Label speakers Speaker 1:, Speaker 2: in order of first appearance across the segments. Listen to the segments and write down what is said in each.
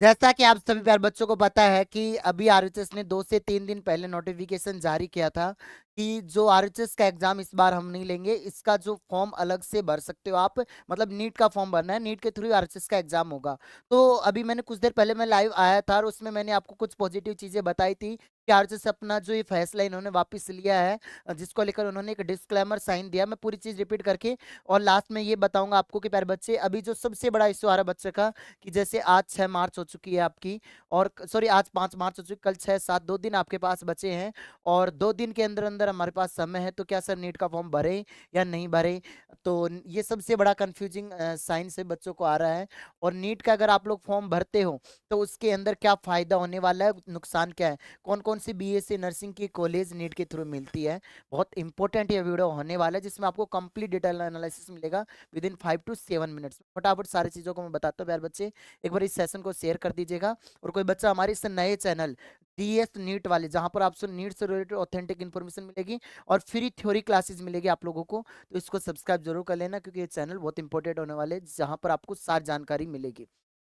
Speaker 1: जैसा कि आप सभी प्यारे बच्चों को पता है कि अभी आरएचएस ने 2 से 3 दिन पहले नोटिफिकेशन जारी किया था कि जो आरएचएस का एग्जाम इस बार हम नहीं लेंगे, इसका जो फॉर्म अलग से भर सकते हो आप, मतलब नीट का फॉर्म भरना है, नीट के थ्रू आरएचएस का एग्जाम होगा। तो अभी मैंने कुछ देर पहले मैं लाइव आया था और उसमें मैंने आपको कुछ पॉजिटिव चीजें बताई थी कि आरएचएस अपना जो ये फैसला इन्होंने वापस लिया है, जिसको लेकर उन्होंने एक डिस्क्लेमर साइन दिया। मैं पूरी चीज रिपीट करके और लास्ट में ये बताऊंगा आपको कि प्यारे बच्चे, अभी जो सबसे बड़ा इश्यू आ रहा है बच्चे का, कि जैसे आज 6 मार्च हो चुकी है आपकी, और सॉरी आज 5 मार्च हो चुकी, कल 6, 7, 2 दिन आपके पास बचे हैं, और 2 दिन के अंदर अंदर हमारे पास समय है। तो क्या सर नीट का फॉर्म भरे या नहीं भरे? तो ये सबसे बड़ा कंफ्यूजिंग साइन से बच्चों को आ रहा है। और नीट का अगर आप लोग फॉर्म भरते हो तो उसके अंदर क्या फायदा होने वाला है, नुकसान क्या है, कौन कौन सी बीएससी नर्सिंग की कॉलेज नीट के थ्रू मिलती है, बहुत इंपॉर्टेंट ये वीडियो होने वाला है, जिसमें आपको कंप्लीट डिटेल एनालिसिस मिलेगा विद इन 5 to 7 मिनट्स। फटाफट सारी चीजों को मैं बताता हूँ प्यारे बच्चे, एक बार इस सेशन को शेयर कर दीजिएगा। और कोई बच्चा हमारे इस नए चैनल डीएस नीट वाले, जहां पर आपसे नीट से रिलेटेड ऑथेंटिक इन्फॉर्मेशन मिलेगी और फ्री थ्योरी क्लासेस मिलेगी आप लोगों को, तो इसको सब्सक्राइब जरूर कर लेना, क्योंकि ये चैनल बहुत इंपॉर्टेंट होने वाले हैं, जहां पर आपको सारी जानकारी मिलेगी।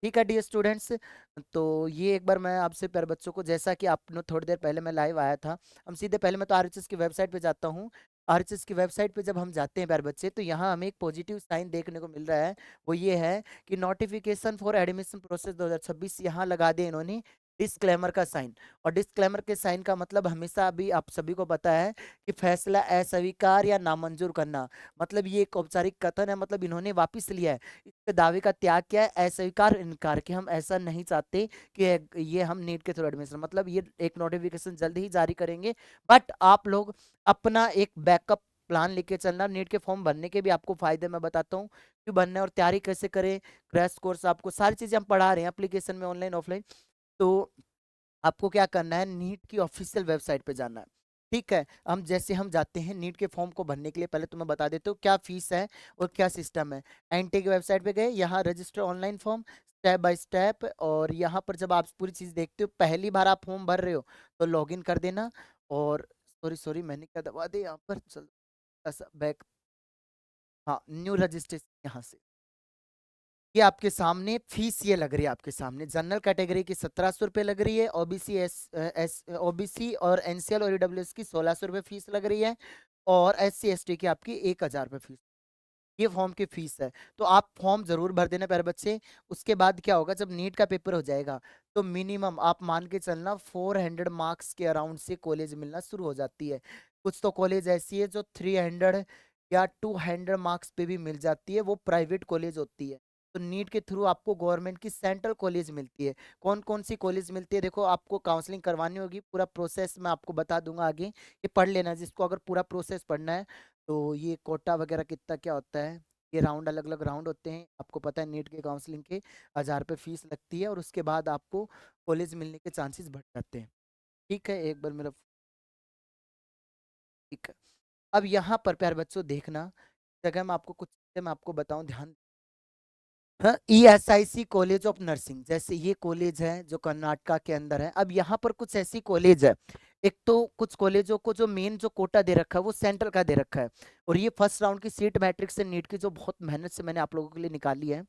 Speaker 1: ठीक है डियर स्टूडेंट्स, तो ये एक बार मैं आपसे प्यारे बच्चों को, जैसा कि आपने थोड़ी देर पहले मैं लाइव आया था, हम सीधे पहले मैं तो आरएचएस की वेबसाइट पे जाता हूँ। आरएचएस की वेबसाइट पे जब हम जाते हैं प्यारे बच्चे, तो यहाँ हमें एक पॉजिटिव साइन देखने को मिल रहा है। वो ये है कि नोटिफिकेशन फॉर एडमिशन प्रोसेस 2026 यहाँ लगा दिया इन्होंने डिस्क्लेमर का साइन। और डिस्क्लेमर के साइन का मतलब हमेशा अभी आप सभी को पता है कि फैसला अस्वीकार या नामंजूर करना, मतलब ये एक औपचारिक कथन है, मतलब इन्होंने वापस लिया है, इसके दावे का त्याग किया है, अस्वीकार इनकार, कि हम ऐसा नहीं चाहते कि ये हम नीट के थ्रू एडमिशन, मतलब ये एक नोटिफिकेशन जल्द ही जारी करेंगे। बट आप लोग अपना एक बैकअप प्लान लेके चलना। नीट के फॉर्म भरने के भी आपको फायदे मैं बताता हूँ क्यों भरना है और तैयारी कैसे करें, क्रैश कोर्स आपको सारी चीजें हम पढ़ा रहे हैं एप्लीकेशन में, ऑनलाइन ऑफलाइन। तो आपको क्या करना है, नीट की ऑफिशियल वेबसाइट पे जाना है। ठीक है, हम जाते हैं नीट के फॉर्म को भरने के लिए, पहले तो मैं बता देता हूँ क्या फीस है और क्या सिस्टम है। एनटी की वेबसाइट पे गए, यहाँ register online form step by step, और यहाँ पर जब आप पूरी चीज़ देखते हो, पहली बार आप फॉर्म भर रहे हो तो लॉगिन कर देना। और सॉरी सॉरी मैंने क्या दबा दिया यहाँ पर, चल बैक, हाँ न्यू रजिस्ट्रेशन यहाँ से। ये आपके सामने फीस ये लग रही है, आपके सामने जनरल कैटेगरी की 1700 रुपये लग रही है, ओबीसी एस ओबीसी और एनसीएल और ईडब्ल्यूएस की 1600 रुपये फीस लग रही है, और एससी एसटी की आपकी 1000 रुपये फीस। ये फॉर्म की फीस है। तो आप फॉर्म जरूर भर देना प्यारे बच्चे। उसके बाद क्या होगा, जब नीट का पेपर हो जाएगा तो मिनिमम आप मान के चलना 400 मार्क्स के अराउंड से कॉलेज मिलना शुरू हो जाती है। कुछ तो कॉलेज ऐसी है जो 300 या 200 मार्क्स पे भी मिल जाती है, वो प्राइवेट कॉलेज होती है। तो नीट के थ्रू आपको गवर्नमेंट की सेंट्रल कॉलेज मिलती है। कौन कौन सी कॉलेज मिलती है, देखो आपको काउंसलिंग करवानी होगी, पूरा प्रोसेस मैं आपको बता दूंगा आगे, ये पढ़ लेना जिसको अगर पूरा प्रोसेस पढ़ना है। तो ये कोटा वगैरह कितना क्या होता है, ये राउंड अलग अलग राउंड होते हैं, आपको पता है नीट के काउंसलिंग के 1000 रुपये फीस लगती है, और उसके बाद आपको कॉलेज मिलने के चांसेस बढ़ जाते हैं। ठीक है, एक बार मेरा, ठीक है। अब यहाँ पर प्यारे बच्चों देखना, जगह मैं आपको कुछ चीजें मैं आपको बताऊं, ध्यान। हाँ, ईएसआईसी कॉलेज ऑफ नर्सिंग, जैसे ये कॉलेज है जो कर्नाटका के अंदर है। अब यहाँ पर कुछ ऐसी कॉलेज है, एक तो कुछ कॉलेजों को जो मेन जो कोटा दे रखा है वो सेंट्रल का दे रखा है, और ये फर्स्ट राउंड की सीट मैट्रिक्स से नीट की जो बहुत मेहनत से मैंने आप लोगों के लिए निकाली है।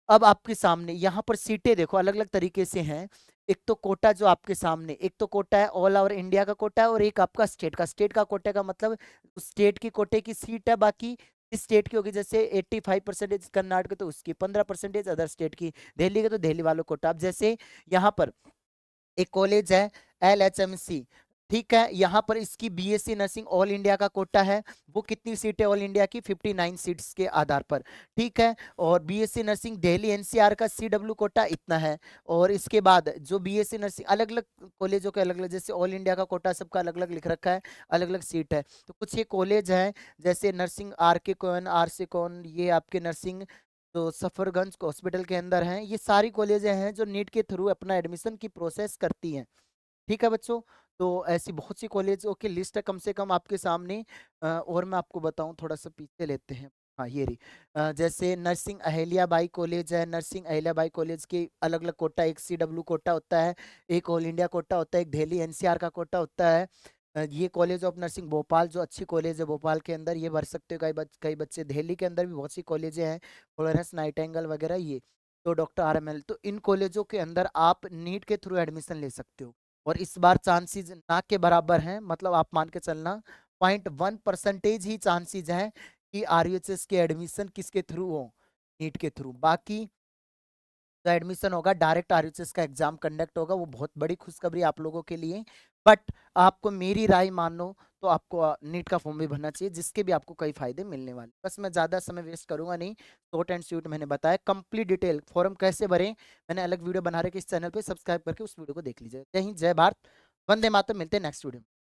Speaker 1: अब आपके सामने यहाँ पर सीटें देखो अलग अलग तरीके से हैं। एक तो कोटा जो आपके सामने, एक तो कोटा है ऑल ओवर इंडिया का कोटा है, और एक आपका स्टेट का कोटा का मतलब स्टेट की कोटे की सीट है, बाकी इस स्टेट की होगी, जैसे 85% कर्नाटक तो उसकी, 15% अदर स्टेट की, दिल्ली का तो दिल्ली वालों कोटा। अब जैसे यहाँ पर एक कॉलेज है LHMC, ठीक है, यहाँ पर इसकी बीएससी नर्सिंग ऑल इंडिया का कोटा है। वो कितनी सीटें ऑल इंडिया की, 59 सीट्स के आधार पर। ठीक है, और बीएससी नर्सिंग दिल्ली एनसीआर का सीडब्ल्यू कोटा इतना है। और इसके बाद जो बीएससी नर्सिंग अलग अलग कॉलेजों के अलग अलग, जैसे ऑल इंडिया का कोटा सबका अलग अलग लिख रखा है, अलग अलग सीट है। तो कुछ ये कॉलेज हैं, जैसे नर्सिंग RK कौन, RC कौन, ये आपके नर्सिंग तो सफरगंज हॉस्पिटल के अंदर हैं। ये सारी कॉलेजें हैं जो नीट के थ्रू अपना एडमिशन की प्रोसेस करती हैं। ठीक है बच्चों, तो ऐसी बहुत सी कॉलेजों की लिस्ट है कम से कम आपके सामने। और मैं आपको बताऊं, थोड़ा सा पीछे लेते हैं, हाँ ये रही। जैसे नर्सिंग अहिल्याबाई कॉलेज है, नर्सिंग अहिल्याबाई कॉलेज के अलग अलग कोटा, एक CW कोटा होता है, एक ऑल इंडिया कोटा होता है, एक दिल्ली NCR का कोटा होता है। ये कॉलेज ऑफ नर्सिंग भोपाल जो अच्छी कॉलेज है भोपाल के अंदर, ये भर सकते हो। कई बच्चे दिल्ली के अंदर भी बहुत सी कॉलेजें हैं, फ्लोरेंस नाइटिंगेल वगैरह ये। तो डॉक्टर RML, तो इन कॉलेजों के अंदर आप नीट के थ्रू एडमिशन ले सकते हो। और इस बार चांसेस ना के बराबर हैं, मतलब आप मान के चलना 0.1% ही चांसेस हैं कि RUHS के एडमिशन किसके थ्रू हो, नीट के थ्रू। बाकी जो एडमिशन होगा डायरेक्ट RUHS का एग्जाम कंडक्ट होगा, वो बहुत बड़ी खुशखबरी आप लोगों के लिए। बट आपको मेरी राय मानो तो आपको नीट का फॉर्म भी भरना चाहिए, जिसके भी आपको कई फायदे मिलने वाले। बस मैं ज्यादा समय वेस्ट करूंगा नहीं, शॉर्ट एंड स्वीट मैंने बताया। कंप्लीट डिटेल फॉर्म कैसे भरें मैंने अलग वीडियो बना रखी, इस चैनल पे सब्सक्राइब करके उस वीडियो को देख लीजिए। जय हिंद, जय भारत, वंदे मातरम। मिलते हैं नेक्स्ट वीडियो में।